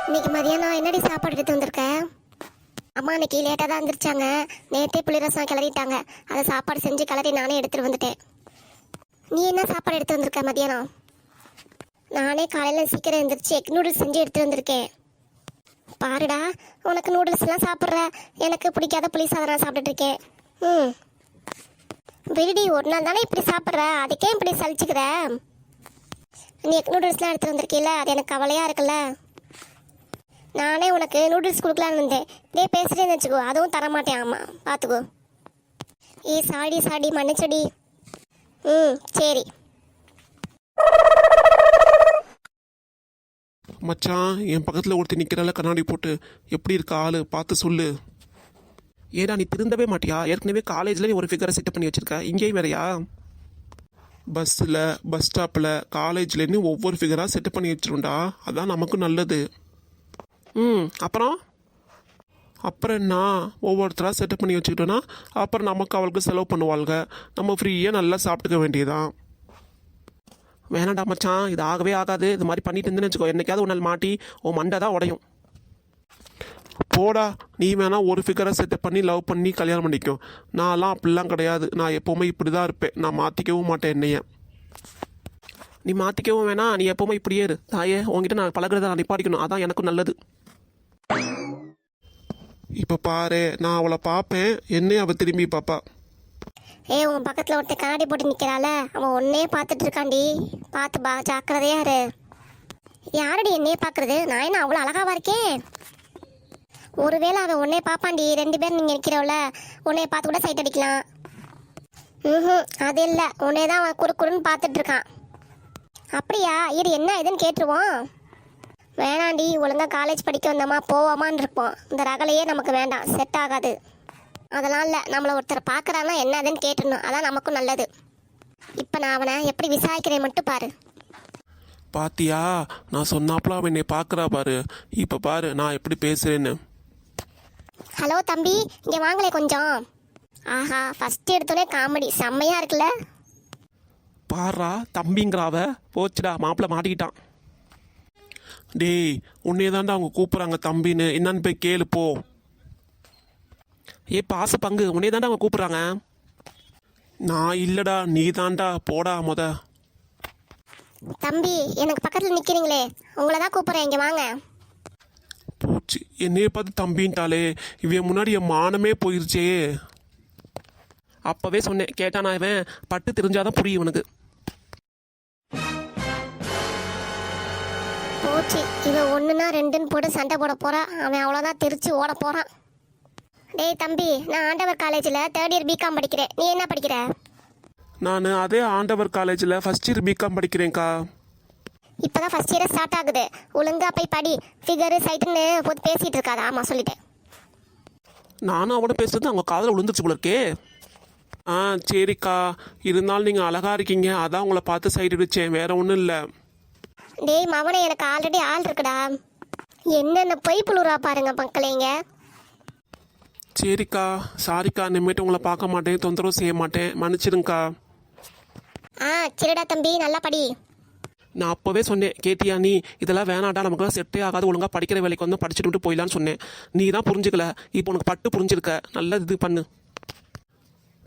இன்னைக்கு மதியானம் என்னடி சாப்பாடு எடுத்து வந்திருக்க? அம்மா இன்னைக்கு லேட்டாக தான் வந்துருச்சாங்க. நேற்றே புளி ரசம் கிளறிட்டாங்க. அதை சாப்பாடு செஞ்சு கிளறி நானே எடுத்துகிட்டு வந்துட்டேன். நீ என்ன சாப்பாடு எடுத்து வந்திருக்க மதியானம்? நானே காலையில் சீக்கிரம் எழுந்திரிச்சு எக் நூடுல்ஸ் செஞ்சு எடுத்துகிட்டு வந்திருக்கேன். பாருடா, உனக்கு நூடுல்ஸ்லாம் சாப்பிட்ற, எனக்கு பிடிக்காத புளி சாதம் சாப்பிட்டுட்டு இருக்கேன். விடுடி, ஒரு நாள் தானே இப்படி சாப்பிட்ற, அதுக்கே இப்படி சலிச்சுக்கிற? நீ எக் நூடுல்ஸ்லாம் எடுத்துகிட்டு வந்திருக்கீல்ல, அது எனக்கு கவலையாக இருக்குல்ல. நானே உனக்கு நூடுல்ஸ் கொடுக்கலான்னு இருந்தேன். இதே பேசுகிறேன்னு வச்சுக்கோ, அதுவும் தரமாட்டேன். ஆமாம், பார்த்துக்கோ. சாடி மன்னிச்சடி. சரி. மச்சான், என் பக்கத்தில் ஒருத்தர் நிற்கிறால கண்ணாடி போட்டு, எப்படி இருக்க ஆளு பார்த்து சொல்லு. ஏடா நீ திருந்தவே மாட்டியா? ஏற்கனவே காலேஜில் நீ ஒரு ஃபிகரை செட்டப் பண்ணி வச்சிருக்க, இங்கேயும் வேறையா? பஸ்ஸில், பஸ் ஸ்டாப்பில், காலேஜ்லேருந்து ஒவ்வொரு ஃபிகராக செட்டப் பண்ணி வச்சிருண்டா, அதான் நமக்கும் நல்லது. அப்புறம் என்ன, ஒவ்வொருத்தராக செட்டப் பண்ணி வச்சுக்கிட்டோன்னா அப்புறம் நமக்கு அவளுக்கு செலவு பண்ணுவாளுங்க, நம்ம ஃப்ரீயாக நல்லா சாப்பிட்டுக்க வேண்டியதான். வேணாண்டா மச்சான், இது ஆகவே ஆகாது. இது மாதிரி பண்ணிட்டு இருந்துன்னு வச்சுக்கோ, என்னைக்காவது ஒரு நாள் மாட்டி உன் மண்டை தான் உடையும். போடா, நீ வேணா ஒரு ஃபிகரை செட்டப் பண்ணி லவ் பண்ணி கல்யாணம் பண்ணிக்கும். நான்லாம் அப்படிலாம் கிடையாது. நான் எப்போவுமே இப்படி தான் இருப்பேன். நான் மாற்றிக்கவும் மாட்டேன் என்னைய. நீ மாற்றிக்கவும் வேணாம், நீ எப்போவுமே இப்படியே இரு. தாயே, உங்ககிட்ட நான் பழகிறத நான் நிப்பாட்டிக்கணும், அதான் எனக்கும் நல்லது. இப்போ பாரு, நான் அவளை பார்ப்பேன், என்னையும் அவள் திரும்பி பாப்பா. உன் பக்கத்தில் ஒருத்தர் கண்ணாடி போட்டு நிற்கிறாள், அவன் ஒன்னே பார்த்துட்டு இருக்காண்டி. பார்த்து ஜாக்கிரதையா இரு. யாரடி என்னையே பார்க்கறது? நான் என்ன அவ்வளோ அழகாவா இருக்கேன்? ஒருவேளை அவன் உன்னே பார்ப்பாண்டி. 2 பேர் நீங்கள் நிற்கிறவள, உன்னைய பார்த்து கூட சைட் அடிக்கலாம். அது இல்லை, உன்னே தான் அவன் குறுக்குறுன்னு பார்த்துட்டு இருக்கான். அப்படியா? இது என்ன இதுன்னு கேட்டுருவோம். வேணாண்டி, ஒழுங்கா காலேஜ் படிக்க வந்தோமா போவோமான்னு இருப்போம். இந்த ரகலையே நமக்கு வேண்டாம், செட் ஆகாது. அதெல்லாம் இல்லை, நம்மளை ஒருத்தர் பார்க்குறான்னா என்ன அதுன்னு கேட்டுடணும், அதான் நமக்கும் நல்லது. இப்போ நான் அவனை எப்படி விசாரிக்கிறேன் மட்டும் பாரு. பாத்தியா, நான் சொன்னாப்புல அவன் என்னை பார்க்குறா பாரு. இப்போ பாரு நான் எப்படி பேசுகிறேன்னு. ஹலோ தம்பி, இங்கே வாங்களே கொஞ்சம். ஆஹா, ஃபஸ்ட்டு எடுத்தோடனே காமெடி செம்மையாக இருக்குல்ல. பாரா, தம்பிங்கிறாவ போச்சுடா, மாப்பிள்ளை மாட்டிக்கிட்டான். டேய், உன்னையே தாண்டா அவங்க கூப்பிட்றாங்க தம்பின்னு, என்னன்னு போய் கேளு போ. பாச பங்கு, உன்னையே தாண்டா அவங்க கூப்பிட்றாங்க. நான் இல்லைடா, நீ தாண்டா, போடா முத. தம்பி, எனக்கு பக்கத்தில் நிற்கிறீங்களே, உங்களை தான் கூப்பிட்றேன், இங்கே வாங்க. போச்சு, என்னைய பார்த்து தம்பின்ட்டாலே, இவன் முன்னாடி என் மானமே போயிருச்சே. அப்போவே சொன்னேன், கேட்டானா இவன் பட்டு தெரிஞ்சாதான் புரியும் இவனுக்கு. போச்சு, இவன் 1ன்னா 2ன்னு போட்டு சண்டை போட போகிறான். அவன் அவ்வளோதான் தெரிச்சு ஓட போகிறான். டேய் தம்பி, நான் ஆண்டவர் காலேஜில் 3rd இயர் பிகாம் படிக்கிறேன். நீ என்ன படிக்கிற? நான் அதே ஆண்டவர் காலேஜில் ஃபஸ்ட் இயர் பிகாம் படிக்கிறேன்க்கா. இப்போ தான் ஃபஸ்ட் இயர் ஸ்டார்ட் ஆகுது. ஒழுங்கா போய் படி. ஃபிகரு சைட்டுன்னு போட்டு பேசிகிட்டு இருக்காது. ஆமாம், சொல்லிட்டேன். நானும் அவட பேசுறது அவங்க காதில் விழுந்துருச்சு போல இருக்கே. சரிக்கா, இருந்தாலும் நீங்கள் அழகாக இருக்கீங்க, அதான் உங்களை பார்த்து சைடு அடிச்சேன், வேற ஒன்றும் இல்லை. டேய் மவனே, எனக்கு ஆல்ரெடி ஆள் இருக்குடா. என்னென்ன பொய் புழுறா பாருங்க மக்களேங்க. சரிக்கா, சாரிக்கா, இனிமேட்டு உங்களை பார்க்க மாட்டேன், தொந்தரவு செய்ய மாட்டேன், மன்னிச்சிருங்கக்கா. சரிடா தம்பி, நல்லா படி. நான் அப்போவே சொன்னேன், கேட்டியா நீ? இதெல்லாம் வேணாடா, நமக்குலாம் செட்டே ஆகாது, ஒழுங்காக படிக்கிற வேலைக்கு வந்து படிச்சுட்டு விட்டு போயிடலான்னு சொன்னேன். நீ தான் புரிஞ்சுக்கல. இப்போ உனக்கு பட்டு புரிஞ்சிருக்க, நல்லா இது பண்ணு.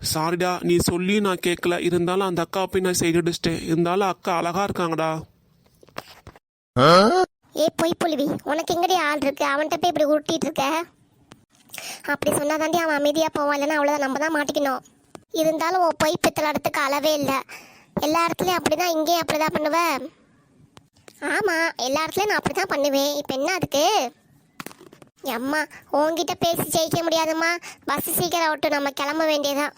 சாரிடா, நீ சொல்லி நான் கேட்கல. இருந்தாலும் அந்த அக்கா போய் நான் சைடு அடிச்சிட்டேன். இருந்தாலும் அக்கா அழகா இருக்காங்கடா. பொய் புழுவி, உனக்கு எங்கடி ஆள் இருக்கு? அவன்கிட்ட போய் இப்படி உருட்டிட்டு இருக்க? அப்படி சொன்னாதாண்டி அவன் அமைதியாக போவான், இல்லைன்னா அவ்வளோதான், நம்ம தான் மாட்டிக்கணும். இருந்தாலும் உன் பொய் பித்தலாடத்துக்கு அளவே இல்லை. எல்லா இடத்துலையும் அப்படிதான், இங்கேயும் அப்படிதான் பண்ணுவேன். ஆமாம், எல்லா இடத்துலையும் நான் அப்படி தான் பண்ணுவேன். இப்போ என்ன அதுக்கு? அம்மா, உன்கிட்ட பேசி ஜெயிக்க முடியாதும்மா. பஸ் சீக்கிரம் விட்டு நம்ம கிளம்ப வேண்டியதான்.